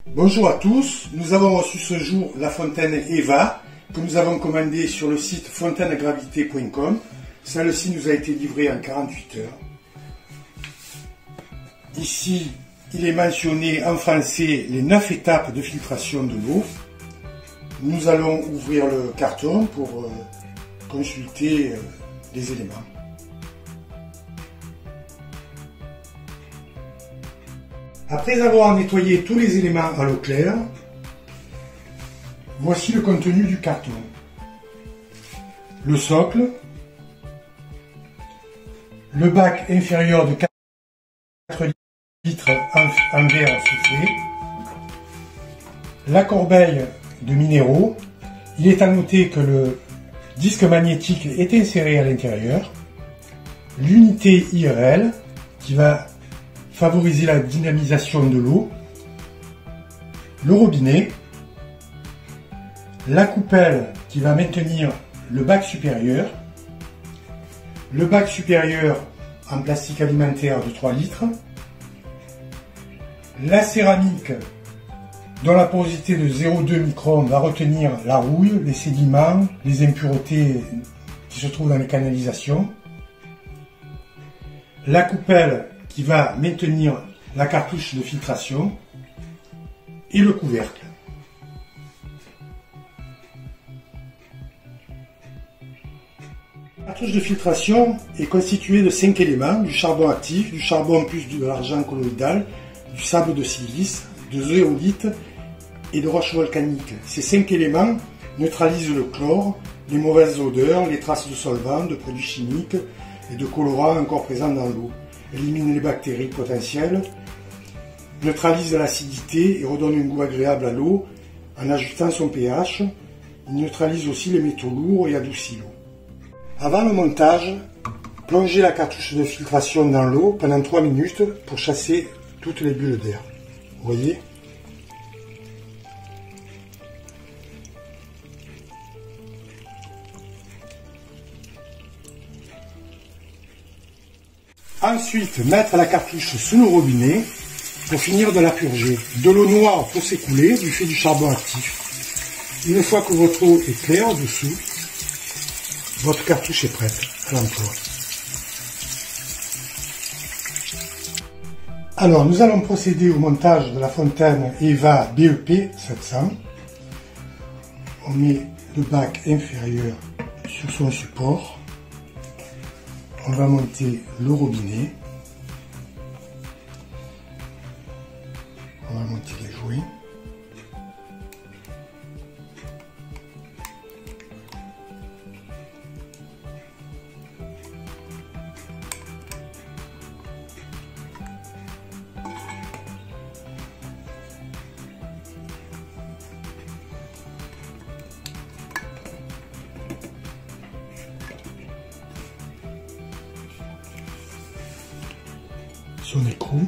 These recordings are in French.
Bonjour à tous, nous avons reçu ce jour la fontaine Eva que nous avons commandée sur le site fontaineagravité.com. Celle-ci nous a été livrée en 48 heures. Ici, il est mentionné en français les 9 étapes de filtration de l'eau. Nous allons ouvrir le carton pour consulter les éléments. Après avoir nettoyé tous les éléments à l'eau claire, voici le contenu du carton. Le socle, le bac inférieur de 4 litres en verre soufflé, la corbeille de minéraux. Il est à noter que le disque magnétique est inséré à l'intérieur, l'unité IRL qui va favoriser la dynamisation de l'eau, le robinet, la coupelle qui va maintenir le bac supérieur en plastique alimentaire de 3 litres, la céramique dont la porosité de 0,2 microns va retenir la rouille, les sédiments, les impuretés qui se trouvent dans les canalisations, la coupelle qui va maintenir la cartouche de filtration et le couvercle. La cartouche de filtration est constituée de 5 éléments, du charbon actif, du charbon plus de l'argent colloïdal, du sable de silice, de zéolite et de roches volcaniques. Ces 5 éléments neutralisent le chlore, les mauvaises odeurs, les traces de solvants, de produits chimiques et de colorants encore présents dans l'eau. Élimine les bactéries potentielles, neutralise l'acidité et redonne un goût agréable à l'eau en ajustant son pH. Il neutralise aussi les métaux lourds et adoucit l'eau. Avant le montage, plongez la cartouche de filtration dans l'eau pendant 3 minutes pour chasser toutes les bulles d'air. Vous voyez ? Ensuite, mettre la cartouche sous le robinet pour finir de la purger. De l'eau noire pour s'écouler du fait du charbon actif. Une fois que votre eau est claire dessous, votre cartouche est prête à l'emploi. Alors, nous allons procéder au montage de la fontaine Eva BEP 700. On met le bac inférieur sur son support. On va monter le robinet. On va monter les jouets. Son écrou.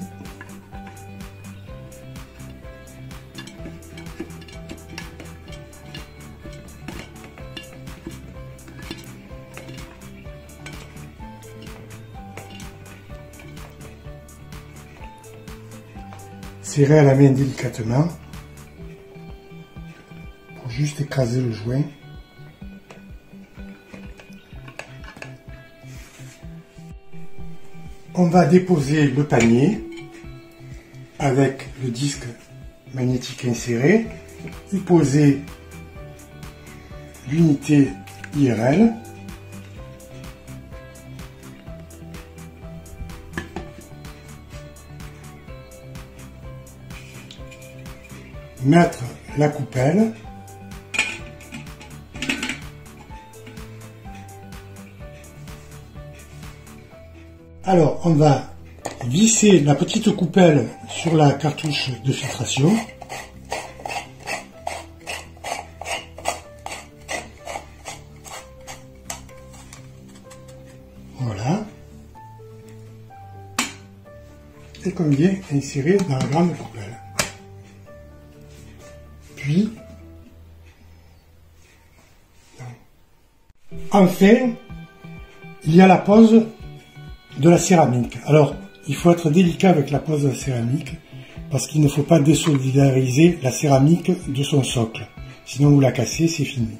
Serrez à la main délicatement pour juste écraser le joint. On va déposer le panier avec le disque magnétique inséré, y poser l'unité IRL, mettre la coupelle, alors on va visser la petite coupelle sur la cartouche de filtration. Voilà. Et qu'on vient insérer dans la grande coupelle. Puis, enfin, il y a la pose de la céramique. Alors, il faut être délicat avec la pose de la céramique. parce qu'il ne faut pas désolidariser la céramique de son socle. Sinon vous la cassez, c'est fini.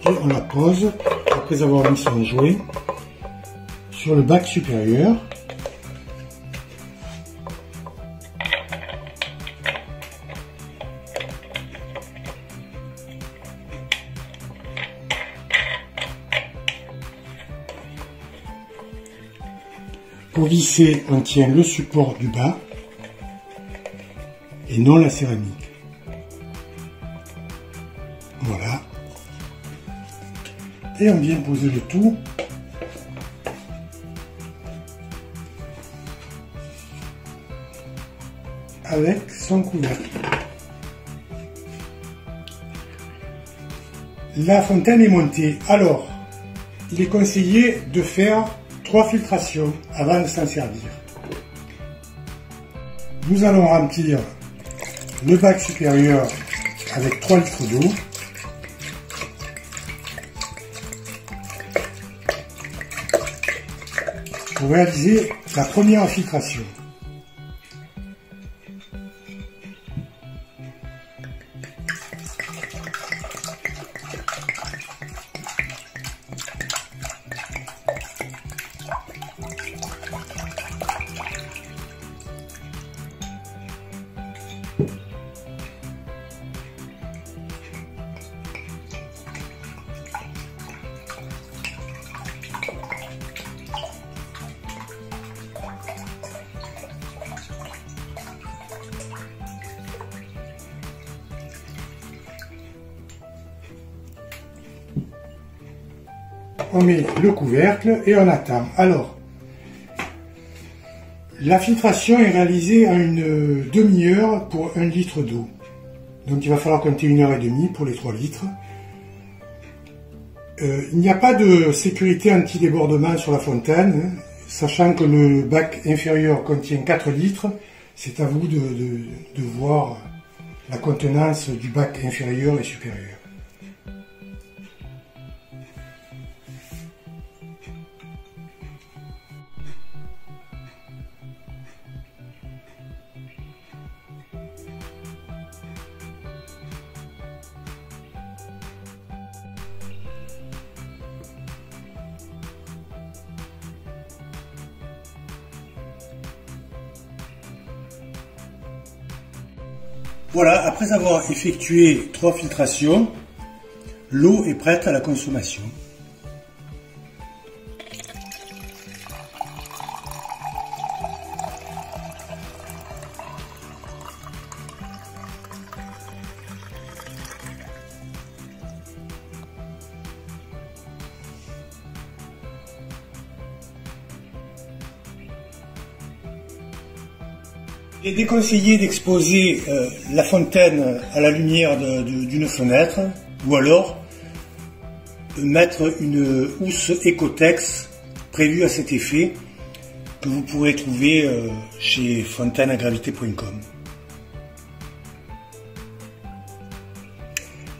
Et on la pose, après avoir mis son jouet, sur le bac supérieur. Pour visser, on tient le support du bas et non la céramique. Voilà. Et on vient poser le tout avec son couvercle. La fontaine est montée. Alors, il est conseillé de faire 3 filtrations avant de s'en servir. Nous allons remplir le bac supérieur avec 3 litres d'eau. Pour réaliser la première filtration. On met le couvercle et on attend. Alors, la filtration est réalisée en une demi-heure pour 1 litre d'eau. Donc il va falloir compter 1h30 pour les 3 litres. Il n'y a pas de sécurité anti-débordement sur la fontaine, sachant que le bac inférieur contient 4 litres. C'est à vous de voir la contenance du bac inférieur et supérieur. Voilà, après avoir effectué 3 filtrations, l'eau est prête à la consommation. Il est déconseillé d'exposer la fontaine à la lumière d'une fenêtre, ou alors mettre une housse Ecotex prévue à cet effet que vous pourrez trouver chez fontaineagravité.com.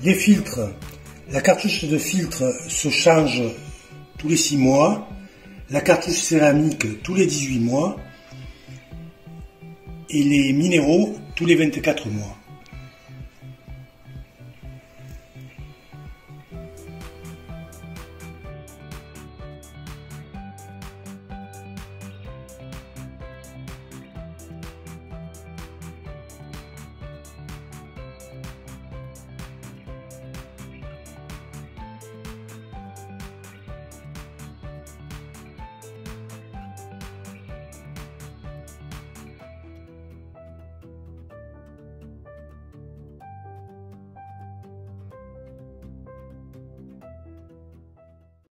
Les filtres, la cartouche de filtre se change tous les 6 mois, la cartouche céramique tous les 18 mois, et les minéraux tous les 24 mois.